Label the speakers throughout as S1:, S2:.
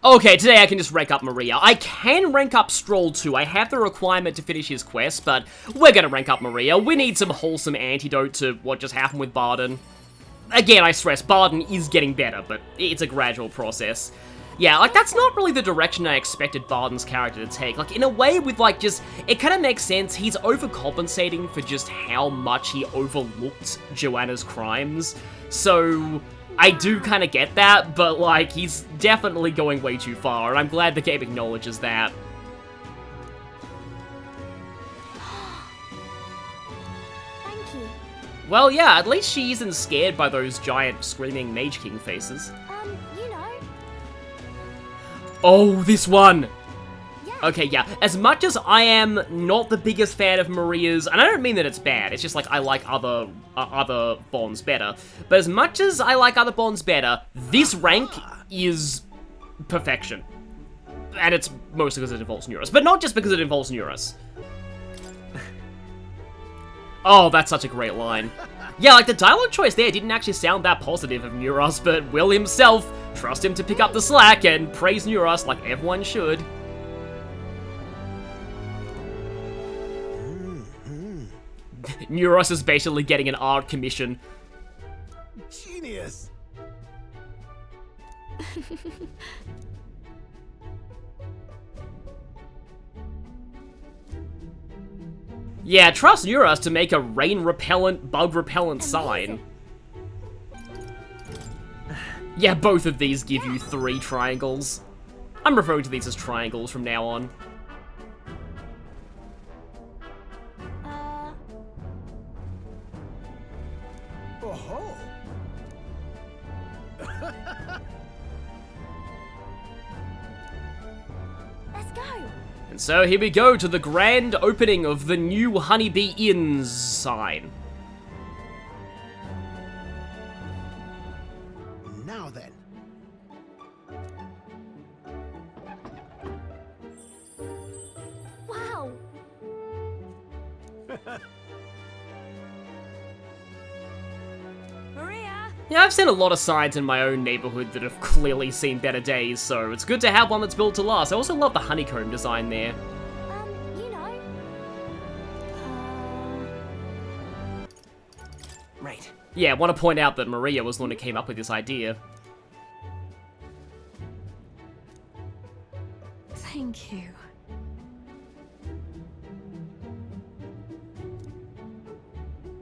S1: Okay, today I can just rank up Maria. I can rank up Stroll too. I have the requirement to finish his quest, but we're gonna rank up Maria. We need some wholesome antidote to what just happened with Bardon. Again, I stress, Bardon is getting better, but it's a gradual process. Yeah, like, that's not really the direction I expected Bardon's character to take. Like, in a way, with, like, just... It kind of makes sense. He's overcompensating for just how much he overlooked Joanna's crimes. So... I do kind of get that, but, like, he's definitely going way too far, and I'm glad the game acknowledges that.
S2: Thank you.
S1: Well, yeah, at least she isn't scared by those giant screaming Mage King faces.
S2: You know.
S1: Oh, this one!
S2: Yeah.
S1: Okay, yeah. As much as I am not the biggest fan of Maria's, and I don't mean that it's bad, it's just like I like other bonds better, but as much as I like other bonds better, this rank is perfection. And it's mostly because it involves Neurus, but not just because it involves Neurus. Oh, that's such a great line. Yeah, like, the dialogue choice there didn't actually sound that positive of Neuros, but Will himself trust him to pick up the slack and praise Neuros like everyone should. Neuros is basically getting an art commission.
S3: Genius!
S1: Yeah, trust Neuros to make a rain-repellent, bug-repellent sign. Yeah, both of these give you 3 triangles. I'm referring to these as triangles from now on.
S3: Oh-ho!
S2: Let's go.
S1: And so here we go to the grand opening of the new Honeybee Inn's sign.
S3: Now then.
S2: Wow. Maria.
S1: Yeah, I've seen a lot of signs in my own neighborhood that have clearly seen better days, so it's good to have one that's built to last. I also love the honeycomb design there.
S2: You know.
S1: Right. Yeah, I want to point out that Maria was the one who came up with this idea.
S4: Thank you.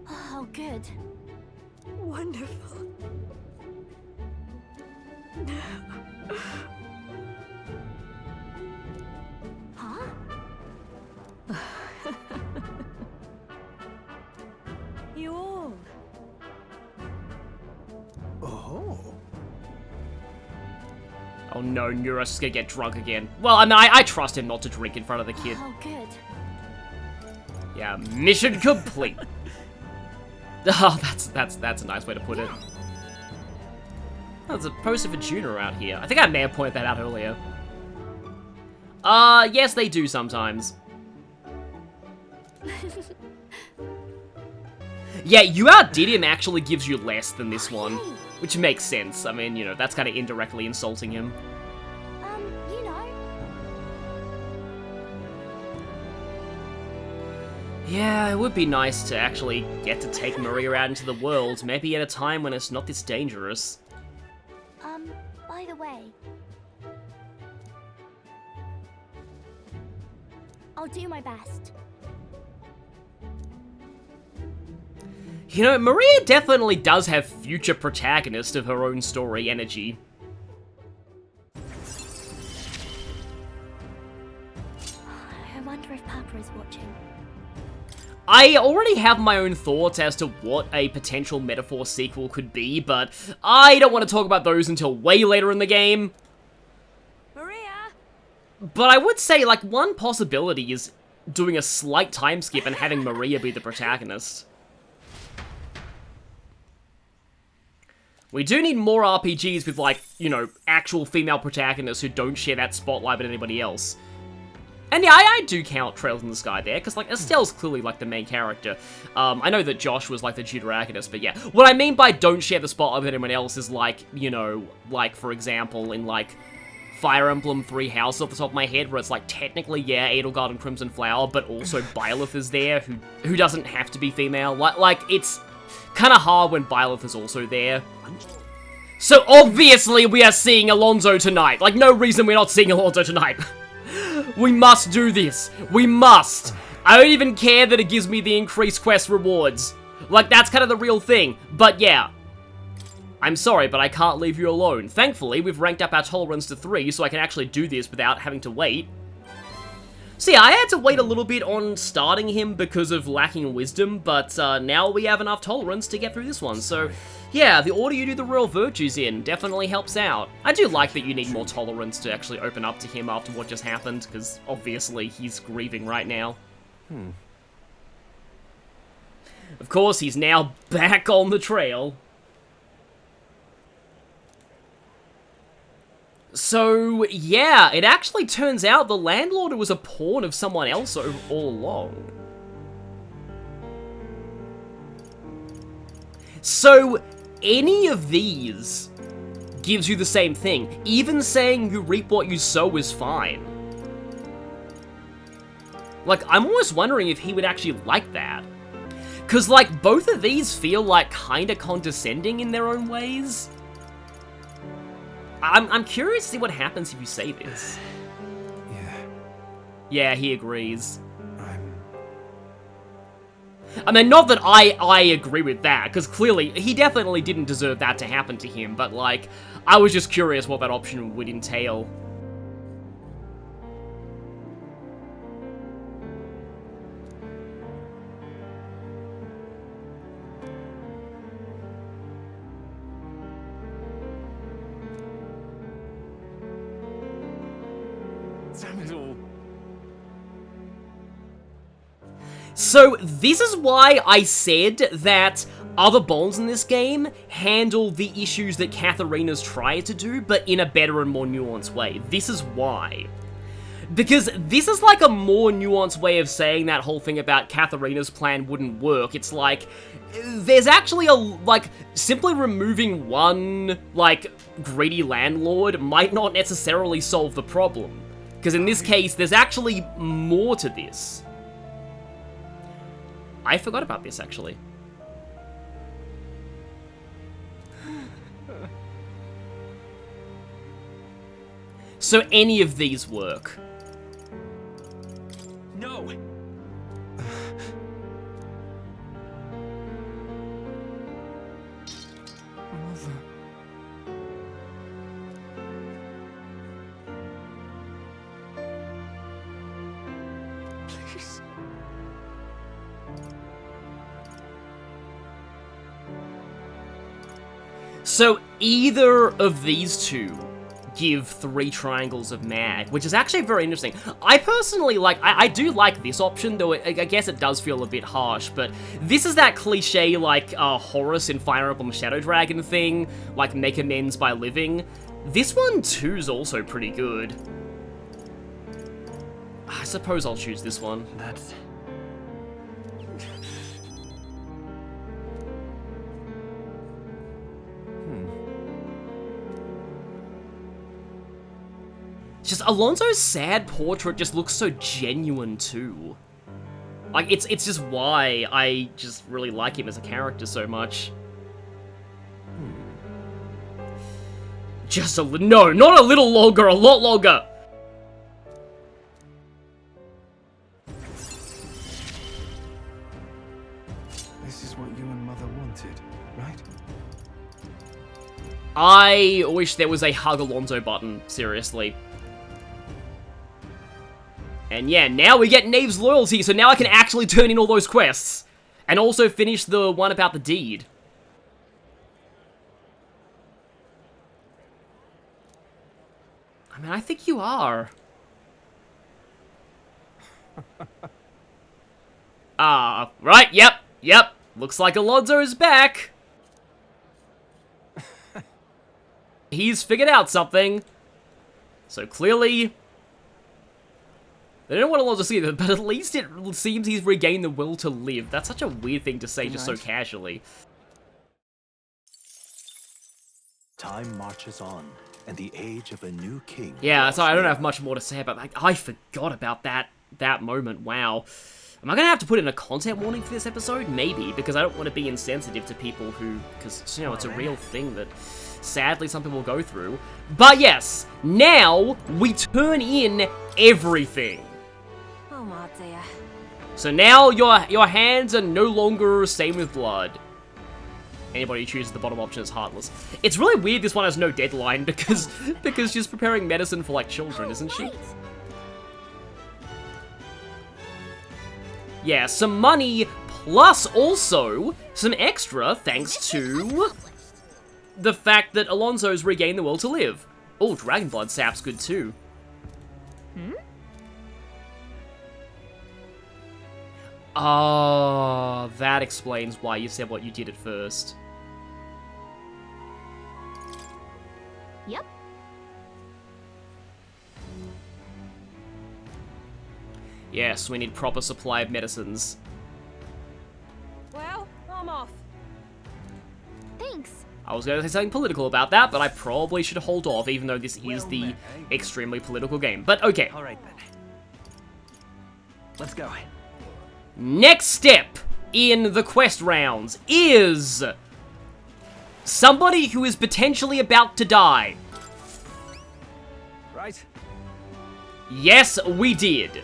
S2: Oh, good.
S4: Wonderful.
S2: Huh?
S4: You all.
S3: Oh.
S1: Oh no, Neuros is gonna get drunk again. Well, I mean, I trust him not to drink in front of the kid.
S2: Oh, good.
S1: Yeah, mission complete. Oh, that's a nice way to put it. Oh, there's a poster for Juno out here. I think I may have pointed that out earlier. Yes, they do sometimes. Yeah, you outdid him actually gives you less than this one, which makes sense. I mean, you know, that's kind of indirectly insulting him.
S2: You know.
S1: Yeah, it would be nice to actually get to take Maria out into the world, maybe at a time when it's not this dangerous.
S2: By the way. I'll do my best.
S1: You know, Maria definitely does have future protagonist of her own story energy.
S2: I wonder if Papa is watching.
S1: I already have my own thoughts as to what a potential Metaphor sequel could be, but I don't want to talk about those until way later in the game.
S4: Maria.
S1: But I would say, like, one possibility is doing a slight time skip and having Maria be the protagonist. We do need more RPGs with, like, you know, actual female protagonists who don't share that spotlight with anybody else. And yeah, I do count Trails in the Sky there, because, like, Estelle's clearly, like, the main character. I know that Josh was, like, the deuteragonist, but yeah. What I mean by don't share the spotlight with anyone else is, like, you know, like, for example, in, like, Fire Emblem 3 House off the top of my head, where it's like, technically, yeah, Edelgard and Crimson Flower, but also Byleth is there, who doesn't have to be female. Like it's kind of hard when Byleth is also there. So obviously we are seeing Alonzo tonight. Like, no reason we're not seeing Alonzo tonight. We must do this. We must. I don't even care that it gives me the increased quest rewards. Like, that's kind of the real thing. But yeah. I'm sorry, but I can't leave you alone. Thankfully, we've ranked up our tolerance to 3, so I can actually do this without having to wait. So yeah, I had to wait a little bit on starting him because of lacking wisdom, but now we have enough tolerance to get through this one, so yeah, the order you do the royal virtues in definitely helps out. I do like that you need more tolerance to actually open up to him after what just happened, because obviously he's grieving right now. Of course, he's now back on the trail. So, yeah, it actually turns out the landlord was a pawn of someone else all along. So, any of these gives you the same thing. Even saying you reap what you sow is fine. Like, I'm almost wondering if he would actually like that. Because, like, both of these feel, like, kinda condescending in their own ways. I'm curious to see what happens if you say this.
S5: Yeah.
S1: Yeah, he agrees. I mean, not that I agree with that, because clearly, he definitely didn't deserve that to happen to him, but, like, I was just curious what that option would entail. So, this is why I said that other bonds in this game handle the issues that Katharina's tried to do, but in a better and more nuanced way. This is why. Because this is like a more nuanced way of saying that whole thing about Katharina's plan wouldn't work. It's like, there's actually simply removing one, greedy landlord might not necessarily solve the problem. Because in this case, there's actually more to this. I forgot about this, actually. So any of these work.
S5: No! Mother. Please.
S1: So either of these two give 3 triangles of mag, which is actually very interesting. I personally I do like this option, though I guess it does feel a bit harsh, but this is that cliche, Horus in Fire Emblem Shadow Dragon thing, make amends by living. This one, too, is also pretty good. I suppose I'll choose this one.
S5: That's...
S1: Just Alonzo's sad portrait just looks so genuine too. It's just why I just really like him as a character so much. Just no, not a little longer, a lot longer.
S5: This is what you and Mother wanted, right?
S1: I wish there was a Hug Alonzo button, seriously. And yeah, now we get Knave's loyalty, so now I can actually turn in all those quests. And also finish the one about the deed. I mean, I think you are. Right, yep. Looks like Alonzo is back. He's figured out something. So clearly... They don't want Alonzo to see it, but at least it seems he's regained the will to live. That's such a weird thing to say just so casually.
S6: Time marches on,
S5: and the age of a new king.
S1: Yeah, so I don't have much more to say about that. I forgot about that moment. Wow. Am I gonna have to put in a content warning for this episode? Maybe, because I don't want to be insensitive to people who, because, you know, it's a real thing that sadly some people go through. But yes, now we turn in everything.
S4: Oh, my dear.
S1: So now your hands are no longer stained with blood. Anybody who chooses the bottom option is heartless. It's really weird this one has no deadline because she's preparing medicine for like children, isn't she? Yeah, some money, plus also some extra thanks to the fact that Alonzo's regained the will to live. Oh, Dragon Blood sap's good too. Oh, that explains why you said what you did at first.
S2: Yep.
S1: Yes, we need proper supply of medicines.
S4: Well, I'm off.
S2: Thanks.
S1: I was going to say something political about that, but I probably should hold off, even though this is the extremely political game. But okay.
S5: All right then. Let's go.
S1: Next step in the quest rounds is somebody who is potentially about to die.
S5: Right.
S1: Yes, we did.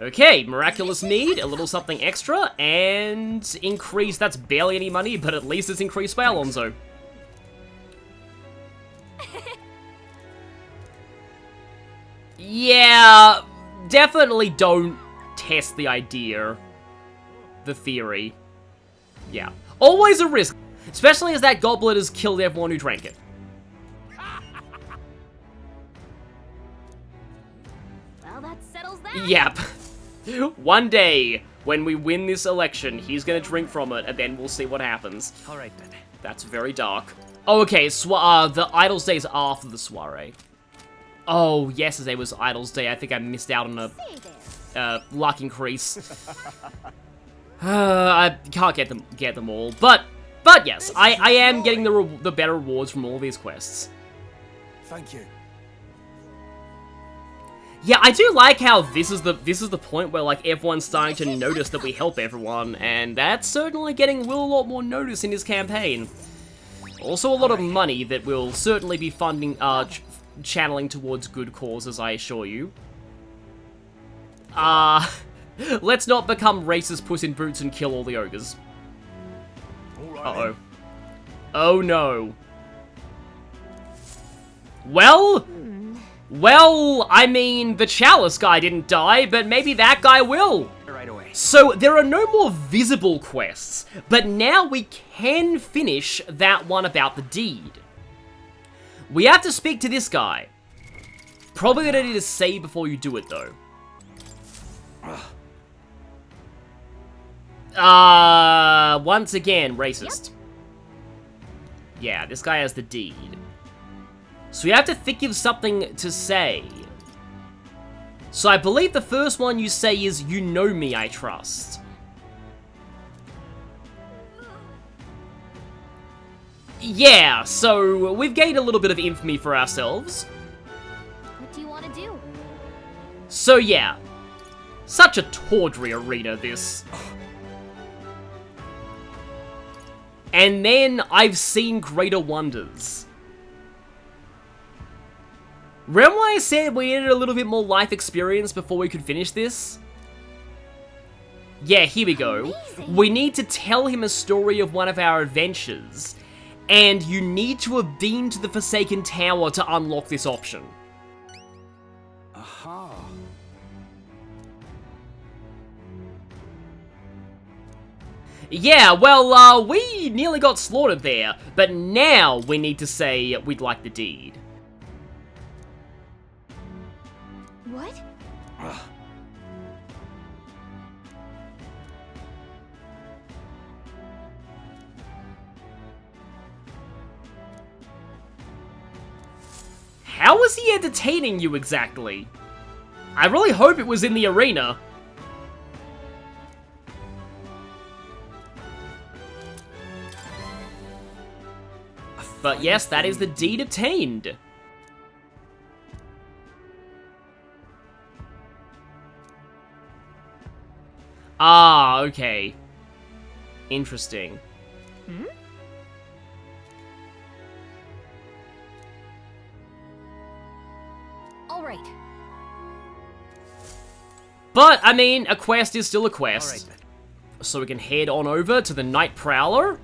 S1: Okay, miraculous need, a little something extra, and increase. That's barely any money, but at least it's increased by Alonzo. Yeah, definitely don't test the idea, the theory. Yeah, always a risk, especially as that goblet has killed everyone who drank it.
S2: Well, that settles that.
S1: Yep. One day, when we win this election, he's gonna drink from it, and then we'll see what happens.
S5: All right then.
S1: That's very dark. Oh, okay, the Idols Day is after the Soiree. Oh, yesterday was Idols Day. I think I missed out on a luck increase. I can't get them all, but yes, I am getting the better rewards from all these quests.
S5: Thank you.
S1: Yeah, I do like how this is the point where like everyone's starting to notice that we help everyone, and that's certainly getting Will a lot more notice in his campaign. Also, a lot of money that will certainly be funding, channeling towards good causes, I assure you. Let's not become racist Puss in Boots and kill all the ogres. Uh-oh. Oh no. Well, I mean, the Chalice guy didn't die, but maybe that guy will.
S5: Right away.
S1: So, there are no more visible quests, but now we can finish that one about the deed. We have to speak to this guy. Probably gonna need to say before you do it, though. Once again, racist. Yeah, this guy has the deed. So you have to think of something to say. So I believe the first one you say is, "You know me, I trust." Yeah, so we've gained a little bit of infamy for ourselves.
S2: What do you want to do?
S1: So yeah, such a tawdry arena, this. And then I've seen greater wonders. Remember when I said we needed a little bit more life experience before we could finish this? Yeah, here we go.
S2: Amazing.
S1: We need to tell him a story of one of our adventures, and you need to have been to the Forsaken Tower to unlock this option.
S5: Aha.
S1: Yeah, well, we nearly got slaughtered there, but now we need to say we'd like the deed.
S2: What?
S1: How was he entertaining you exactly? I really hope it was in the arena. But yes, that is the deed obtained. Ah, okay. Interesting.
S2: All right.
S1: But, I mean, a quest is still a quest.
S3: All right, then.
S1: So we can head on over to the Night Prowler,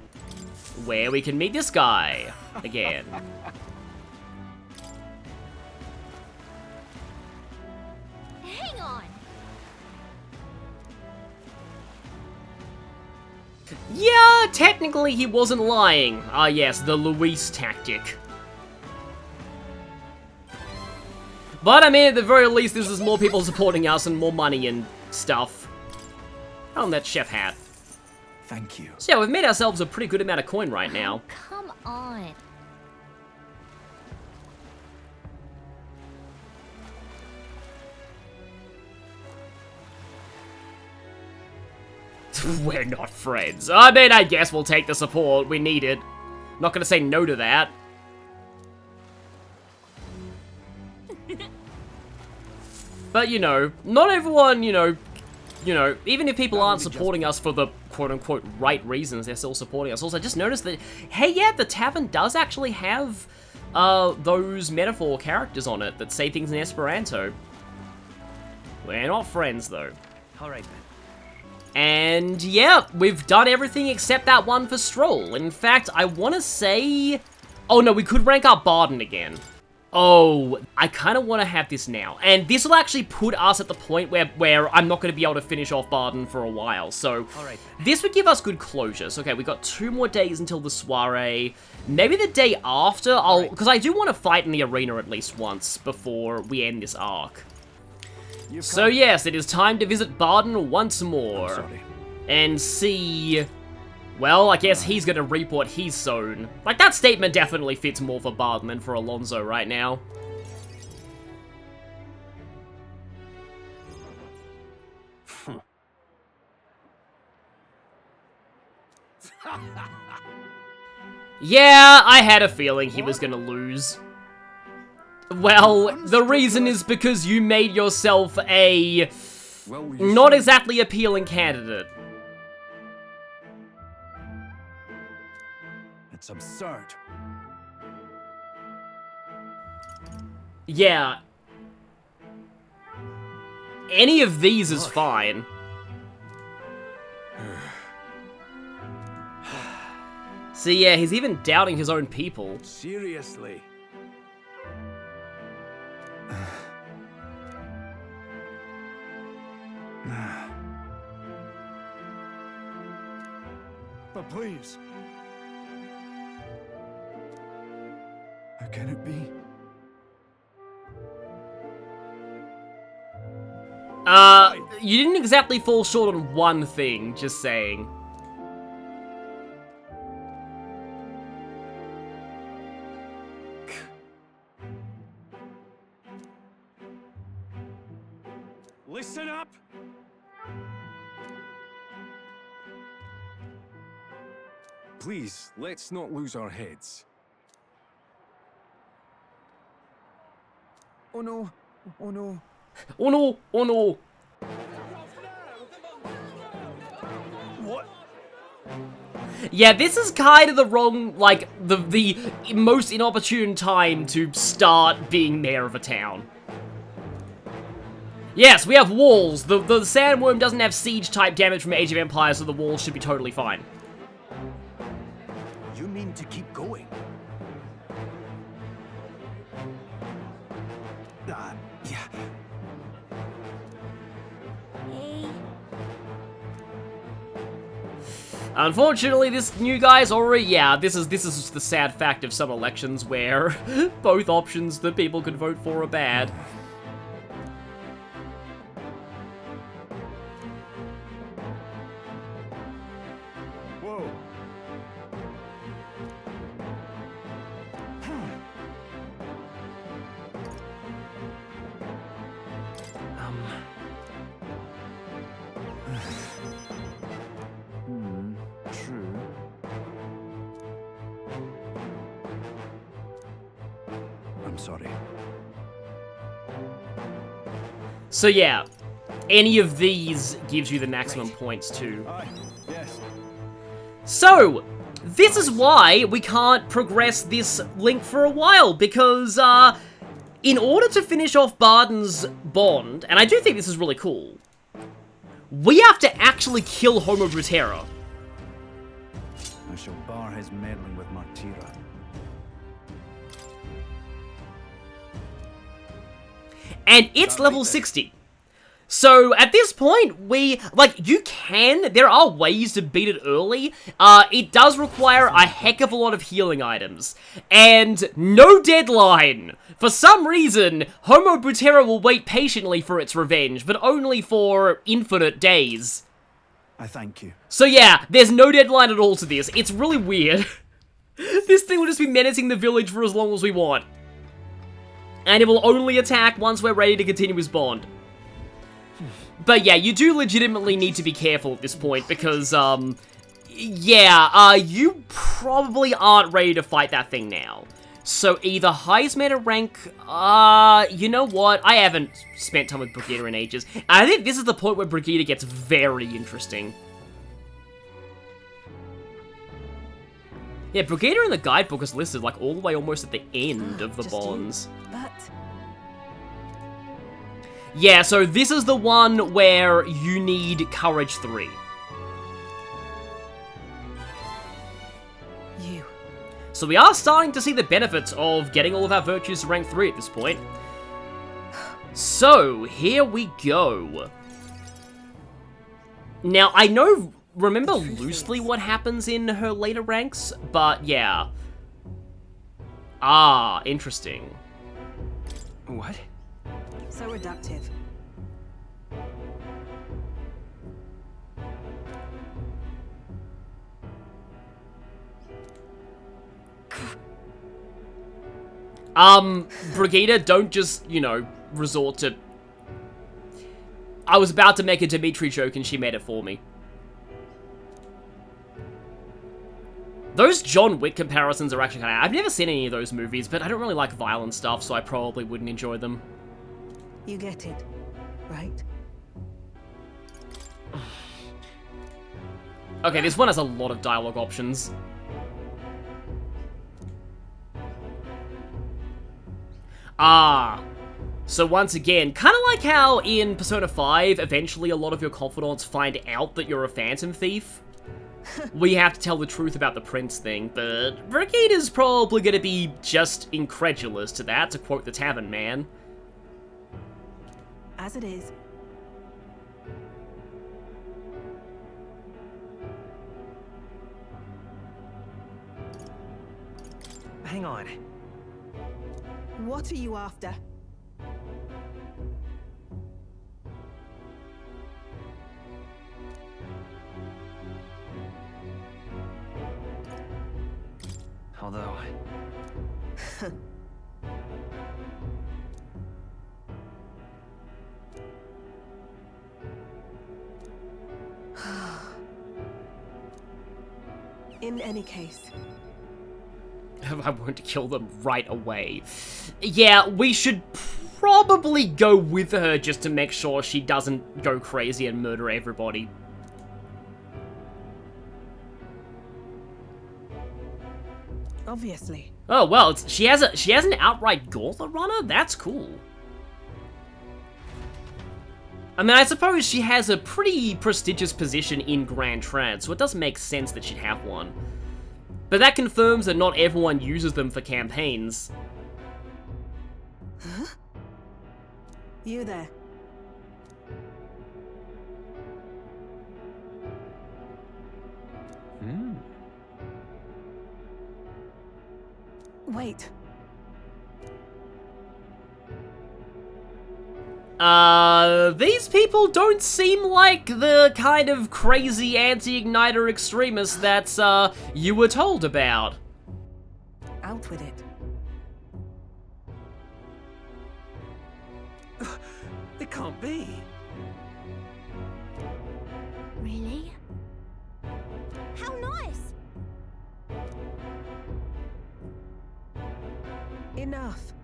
S1: where we can meet this guy again.
S2: Hang on.
S1: Yeah, technically he wasn't lying. Ah yes, the Luis tactic. But I mean, at the very least, this is more people supporting us and more money and stuff. Oh, that chef hat.
S5: Thank you.
S1: So yeah, we've made ourselves a pretty good amount of coin right now.
S2: Come on.
S1: We're not friends. I mean, I guess we'll take the support. We need it. I'm not gonna say no to that. But, you know, not everyone, you know, even if people aren't supporting us for the quote-unquote right reasons, they're still supporting us. Also, I just noticed that, hey, yeah, the tavern does actually have those metaphor characters on it that say things in Esperanto. We're not friends, though.
S3: All right, then.
S1: And, yeah, we've done everything except that one for Stroll. In fact, I want to say... Oh, no, we could rank up Bardon again. Oh, I kind of want to have this now. And this will actually put us at the point where I'm not going to be able to finish off Bardon for a while. So, this would give us good closure. So, okay, we've got 2 more days until the Soiree. Maybe the day after, because I do want to fight in the arena at least once before we end this arc. So, yes, it is time to visit Bardon once more. And see... Well, I guess he's gonna reap what he's sown. Like, that statement definitely fits more for Bardon than for Alonzo right now. Yeah, I had a feeling he was gonna lose. Well, the reason is because you made yourself a... not exactly appealing candidate.
S5: It's absurd.
S1: Yeah. Any of these is fine. So yeah, he's even doubting his own people.
S3: Seriously.
S5: But please. How can it be?
S1: You didn't exactly fall short on one thing, just saying.
S5: Listen up!
S6: Please, let's not lose our heads.
S5: Oh no! Oh no!
S1: Oh no! Oh no!
S5: What?
S1: Yeah, this is kind of the wrong, like, the most inopportune time to start being mayor of a town. Yes, we have walls. The sandworm doesn't have siege-type damage from Age of Empires, so the walls should be totally fine.
S3: You mean to keep going?
S5: Yeah.
S2: Hey.
S1: Unfortunately, this new guy's already... Yeah, this is the sad fact of some elections where both options that people could vote for are bad.
S3: Whoa.
S5: True.
S3: sorry.
S1: So yeah, any of these gives you the maximum points too.
S3: Aye, yes.
S1: So, this is why we can't progress this link for a while, because, in order to finish off Bardon's bond, and I do think this is really cool, we have to actually kill Homo Brutera.
S3: I shall bar his meddling with Martira.
S1: And it's level 60. So, at this point, there are ways to beat it early. It does require a heck of a lot of healing items. And no deadline! For some reason, Homo Brutera will wait patiently for its revenge, but only for infinite days.
S3: I thank you.
S1: So yeah, there's no deadline at all to this. It's really weird. This thing will just be menacing the village for as long as we want. And it will only attack once we're ready to continue his bond. But yeah, you do legitimately need to be careful at this point because, you probably aren't ready to fight that thing now. So either Heismay to rank, you know what? I haven't spent time with Brigitta in ages. I think this is the point where Brigitta gets very interesting. Yeah, Brigitta in the guidebook is listed like all the way almost at the end of the
S4: Just
S1: bonds.
S4: You. But
S1: Yeah, so this is the one where you need Courage 3.
S4: you.
S1: So we are starting to see the benefits of getting all of our virtues to rank 3 at this point. So, here we go. Now, I remember loosely what happens in her later ranks, but yeah. Ah, interesting.
S3: What?
S4: So reductive.
S1: Brigitta, don't just, resort to... I was about to make a Dimitri joke and she made it for me. Those John Wick comparisons are actually kind of... I've never seen any of those movies, but I don't really like violent stuff, so I probably wouldn't enjoy them.
S4: You get it, right?
S1: Okay, this one has a lot of dialogue options. So once again, kind of like how in Persona 5, eventually a lot of your confidants find out that you're a phantom thief. We have to tell the truth about the prince thing, but Brigitta's probably gonna be just incredulous to that, to quote the Tavern Man.
S4: As it is.
S3: Hang on.
S4: What are you after?
S3: Although...
S4: In any case.
S1: I want to kill them right away. Yeah, we should probably go with her just to make sure she doesn't go crazy and murder everybody.
S4: Obviously.
S1: Oh, well, she has an outright Gortha runner? That's cool. I mean, I suppose she has a pretty prestigious position in Grand Trance, so it does make sense that she'd have one. But that confirms that not everyone uses them for campaigns.
S4: Huh? You there. Wait.
S1: These people don't seem like the kind of crazy anti-Igniter extremists that, you were told about.
S4: Out with it.
S3: It can't be.
S2: Really? How nice!
S4: Enough.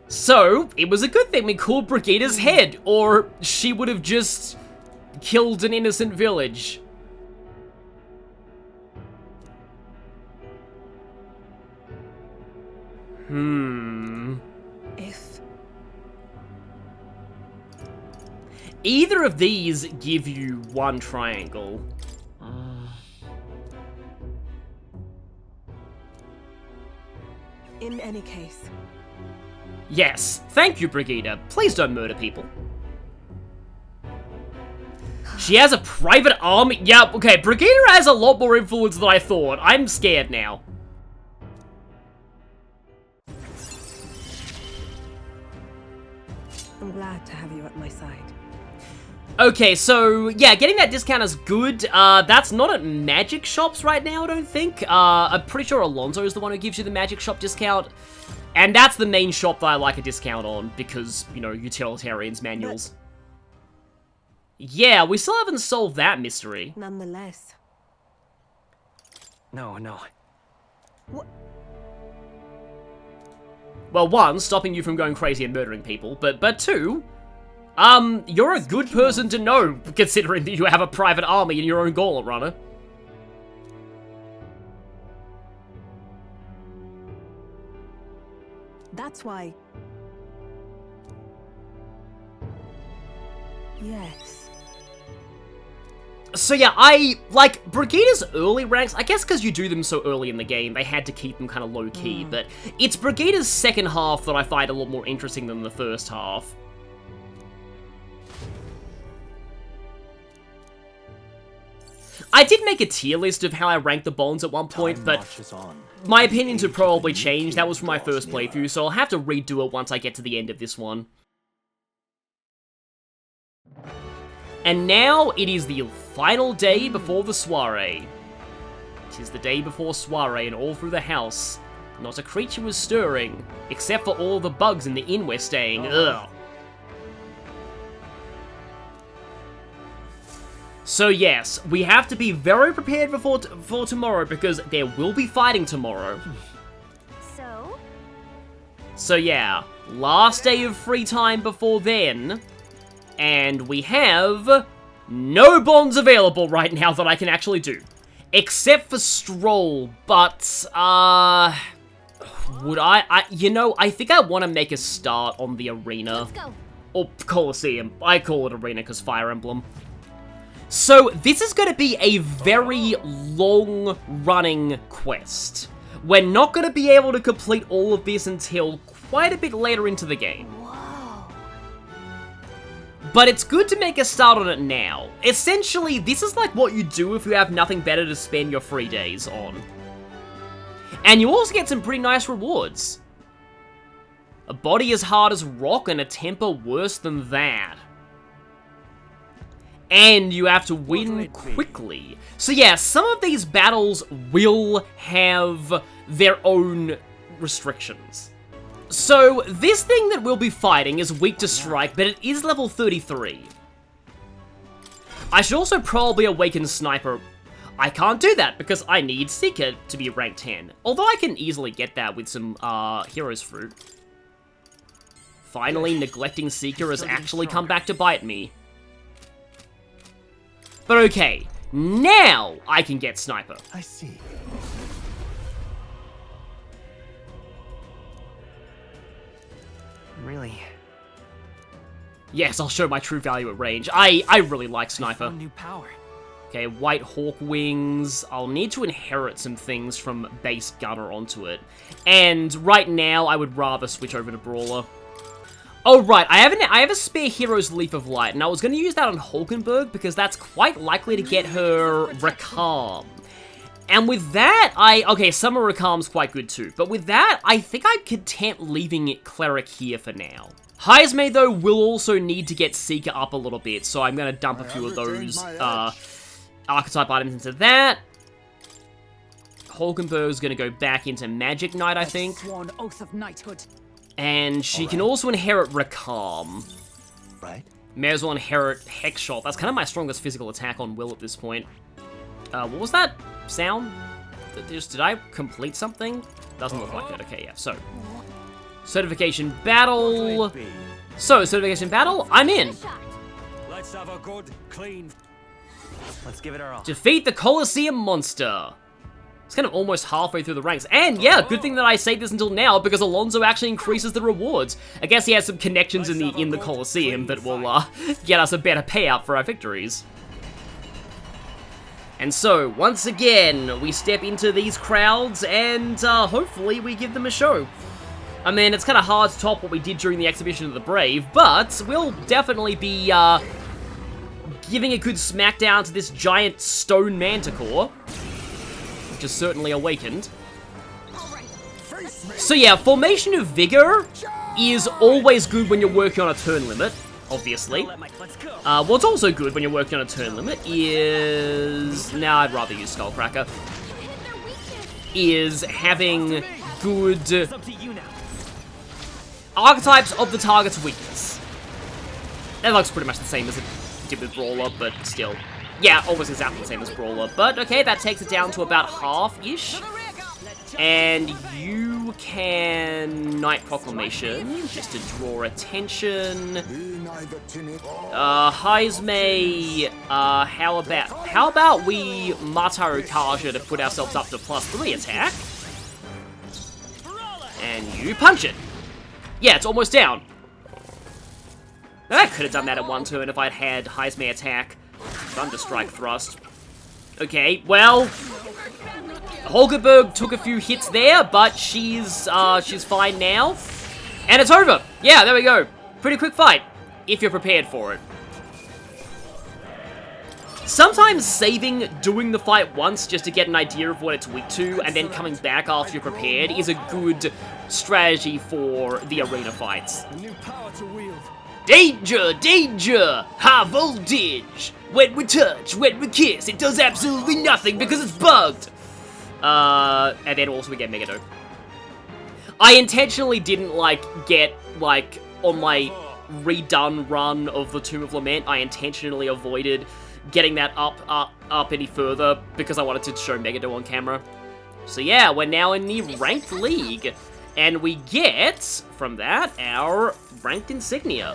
S1: So, it was a good thing we called Brigitta's head, or she would have just killed an innocent village.
S4: If...
S1: Either of these give you one triangle.
S4: In any case.
S1: Yes, thank you, Brigitta. Please don't murder people. She has a private army? Yeah, okay, Brigitta has a lot more influence than I thought. I'm scared now.
S4: I'm glad to have you at my side.
S1: Okay, so, yeah, getting that discount is good. That's not at magic shops right now, I don't think. I'm pretty sure Alonzo is the one who gives you the magic shop discount. And that's the main shop that I like a discount on, because, you know, utilitarians manuals. Yeah, we still haven't solved that mystery.
S4: Nonetheless.
S5: No.
S4: What?
S1: Well, one, stopping you from going crazy and murdering people, but two, you're a good person to know, considering that you have a private army in your own gauntlet runner.
S4: That's why... Yes.
S1: So yeah, I, like, Brigitta's early ranks, I guess because you do them so early in the game, they had to keep them kind of low-key, but it's Brigitta's second half that I find a lot more interesting than the first half. I did make a tier list of how I ranked the bonds at one point, but my opinions would probably change. That was from my first playthrough, so I'll have to redo it once I get to the end of this one. And now it is the final day before the soiree. It is the day before soiree, and all through the house, not a creature was stirring, except for all the bugs in the inn we're staying. Ugh. So yes, we have to be very prepared for tomorrow, because there will be fighting tomorrow. So yeah, last day of free time before then, and we have no bonds available right now that I can actually do. Except for Stroll, but, would you know, I think I want to make a start on the arena.
S2: Let's go.
S1: Or Colosseum. I call it arena because Fire Emblem. So, this is going to be a very long-running quest. We're not going to be able to complete all of this until quite a bit later into the game. But it's good to make a start on it now. Essentially, this is like what you do if you have nothing better to spend your free days on. And you also get some pretty nice rewards. A body as hard as rock and a temper worse than that. And you have to win quickly. So yeah, some of these battles will have their own restrictions. So, this thing that we'll be fighting is weak to strike, but it is level 33. I should also probably awaken Sniper. I can't do that because I need Seeker to be rank 10. Although I can easily get that with some, Hero's Fruit. Finally, neglecting Seeker has actually come back to bite me. But okay, now I can get Sniper.
S5: I see. Really?
S1: Yes, I'll show my true value at range. I really like Sniper.
S5: New power.
S1: Okay, White Hawk Wings. I'll need to inherit some things from base Gunner onto it. And right now, I would rather switch over to Brawler. Oh, right, I have a spare Hero's Leaf of Light, and I was going to use that on Hulkenberg because that's quite likely to get her Rakam. And with that, okay, Summer Rakam's quite good too, but with that, I think I'm content leaving Cleric here for now. Heismay, though, will also need to get Seeker up a little bit, so I'm going to dump a few of those archetype items into that. Hulkenberg's going to go back into Magic Knight, I think.
S7: Sworn oath of knighthood.
S1: And she can also inherit Rakam.
S5: Right.
S1: May as well inherit Hex Shot. That's kind of my strongest physical attack on Will at this point. What was that sound? Did I complete something? Doesn't look like it. Okay, yeah. So Certification battle. So, certification battle, I'm in.
S6: Let's have a good, clean...
S3: Let's give it our all.
S1: Defeat the Colosseum monster. It's kind of almost halfway through the ranks. And yeah, good thing that I saved this until now because Alonzo actually increases the rewards. I guess he has some connections in the Colosseum that will get us a better payout for our victories. And so, once again, we step into these crowds and hopefully we give them a show. I mean, it's kind of hard to top what we did during the Exhibition of the Brave, but we'll definitely be giving a good smackdown to this giant stone manticore, which is certainly awakened. So yeah, Formation of Vigor is always good when you're working on a turn limit, obviously. What's also good when you're working on a turn limit is... Nah, I'd rather use Skullcracker. Is having good archetypes of the target's weakness. That looks pretty much the same as it did with Brawler, but still. Yeah, almost exactly the same as Brawler. But okay, that takes it down to about half-ish. And you can Knight Proclamation, just to draw attention. Heismay, how about we Mataru Kaja to put ourselves up to +3 attack? And you punch it. Yeah, it's almost down. I could have done that at one turn if I'd had Heismay attack. Thunderstrike thrust. Okay, well, Holgerberg took a few hits there, but she's fine now. And it's over. Yeah, there we go. Pretty quick fight, if you're prepared for it. Sometimes saving doing the fight once just to get an idea of what it's weak to, and then coming back after you're prepared is a good strategy for the arena fights.
S6: New power to wield.
S1: Danger! Danger! High voltage! Wet with touch, wet with kiss. It does absolutely nothing because it's bugged! And then also we get Megado. I intentionally didn't, get, on my redone run of the Tomb of Lament, I intentionally avoided getting that up any further because I wanted to show Megado on camera. So yeah, we're now in the Ranked League. And we get, from that, our Ranked Insignia.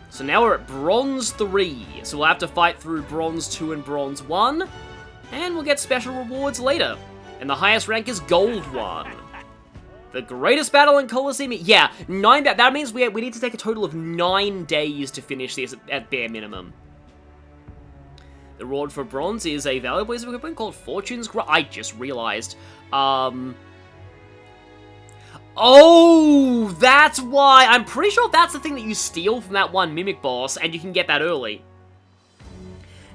S1: So now we're at Bronze 3. So we'll have to fight through Bronze 2 and Bronze 1. And we'll get special rewards later. And the highest rank is Gold 1. The greatest battle in Colosseum... Yeah, 9... That means we need to take a total of 9 days to finish this at bare minimum. The reward for bronze is a valuable piece of equipment called Fortune's Grasp. I just realized. Oh, that's why. I'm pretty sure that's the thing that you steal from that one Mimic boss, and you can get that early.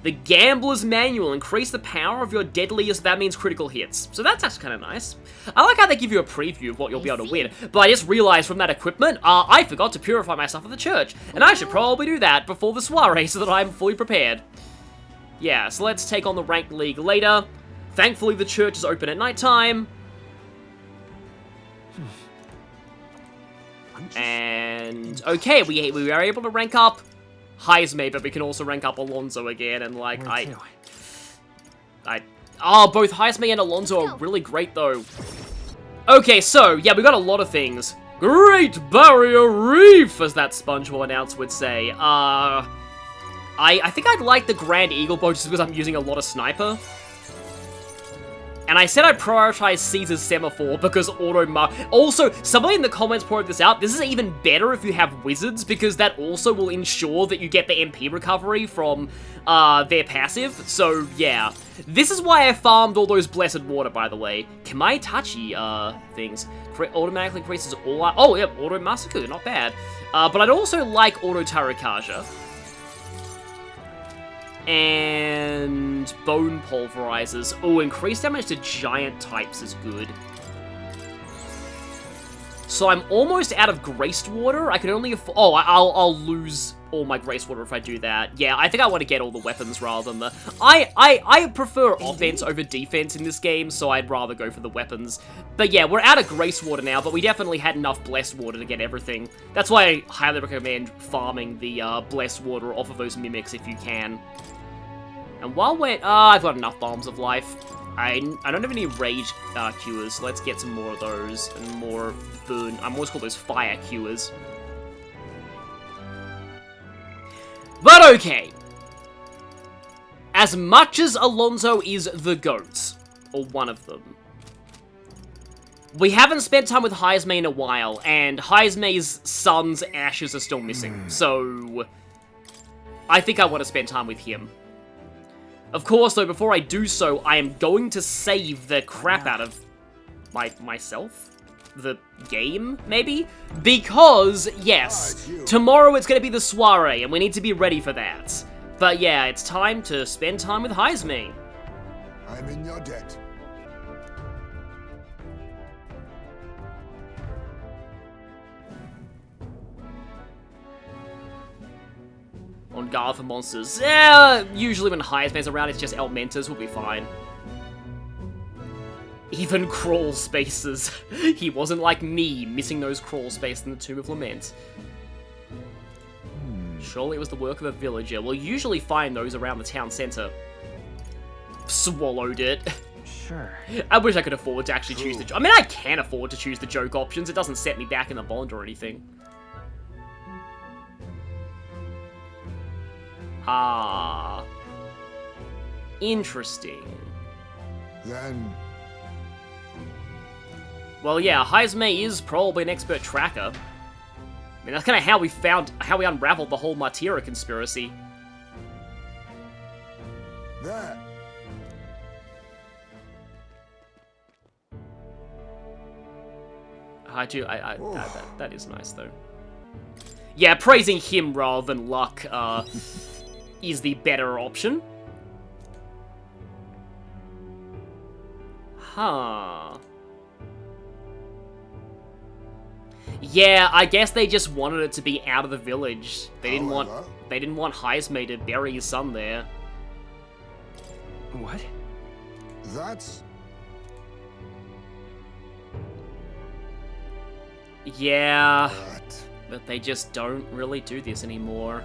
S1: The Gambler's Manual. Increase the power of your deadliest, that means critical hits. So that's actually kind of nice. I like how they give you a preview of what you'll be able to win. But I just realized from that equipment, I forgot to purify myself at the church. And I should probably do that before the soiree so that I'm fully prepared. Yeah, so let's take on the Ranked League later. Thankfully, the church is open at nighttime. And, okay, we are able to rank up Heismay, but we can also rank up Alonzo again, and, both Heismay and Alonzo are really great, though. Okay, so, yeah, we got a lot of things. Great Barrier Reef, as that SpongeBob announcer would say. I think I'd like the Grand Eagle bow just because I'm using a lot of Sniper. And I said I'd prioritize Caesar's Semaphore because Also, somebody in the comments pointed this out, this is even better if you have Wizards because that also will ensure that you get the MP recovery from their passive. So, yeah. This is why I farmed all those Blessed Water, by the way. Kamaitachi, things. Automatically increases all... Oh, yeah, Auto Massacre, not bad. But I'd also like Auto Tarakaja. And Bone Pulverizers. Oh, increased damage to giant types is good. So I'm almost out of Graced Water. I can only afford... Oh, I'll lose all my Graced Water if I do that. Yeah, I think I want to get all the weapons rather than the... I prefer offense over defense in this game, so I'd rather go for the weapons. But yeah, we're out of Graced Water now, but we definitely had enough Blessed Water to get everything. That's why I highly recommend farming the Blessed Water off of those Mimics if you can. And while we're... I've got enough Bombs of Life. I don't have any Rage cures, so let's get some more of those. And more Boon. I'm always called those Fire cures. But okay. As much as Alonzo is the GOAT, or one of them, we haven't spent time with Heismay in a while, and Heismay's son's ashes are still missing, so I think I want to spend time with him. Of course, though, before I do so, I am going to save the crap out of myself? The game, maybe? Because, yes, tomorrow it's going to be the Soiree, and we need to be ready for that. But yeah, it's time to spend time with Heismay.
S7: I'm in your debt.
S1: On guard for monsters. Usually when Heismay's around, it's just Elementers, we'll be fine. Even crawl spaces. He wasn't like me, missing those crawl spaces in the Tomb of Lament. Surely it was the work of a villager. We'll usually find those around the town centre. Swallowed it.
S5: Sure.
S1: I wish I could afford to actually choose the... I mean, I can afford to choose the joke options. It doesn't set me back in the bond or anything. Ah. Interesting.
S7: Then...
S1: Well, yeah, Heismay is probably an expert tracker. I mean, that's kind of how we unraveled the whole Martyra conspiracy.
S7: There.
S1: That is nice, though. Yeah, praising him rather than Luck, is the better option. Huh. Yeah, I guess they just wanted it to be out of the village. They didn't want Heismay to bury his son there.
S5: What?
S7: That's...
S1: Yeah, but they just don't really do this anymore.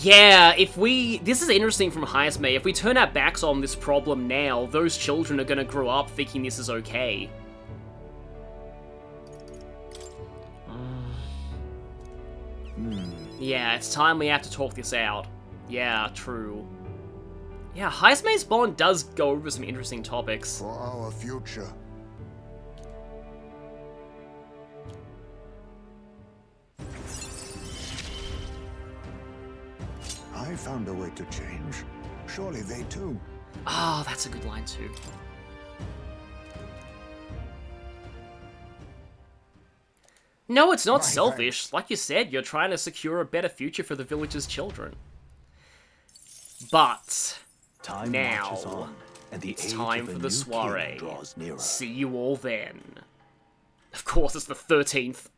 S1: Yeah, this is interesting from Heismay. If we turn our backs on this problem now, those children are gonna grow up thinking this is okay. Yeah, it's time we have to talk this out. Yeah, true. Yeah, Heismay's bond does go over some interesting topics.
S7: For our future. I found a way to change. Surely they too.
S1: Oh, that's a good line too. No, it's not selfish. Like you said, you're trying to secure a better future for the village's children. But now, it's time for the Soiree. See you all then. Of course, it's the 13th.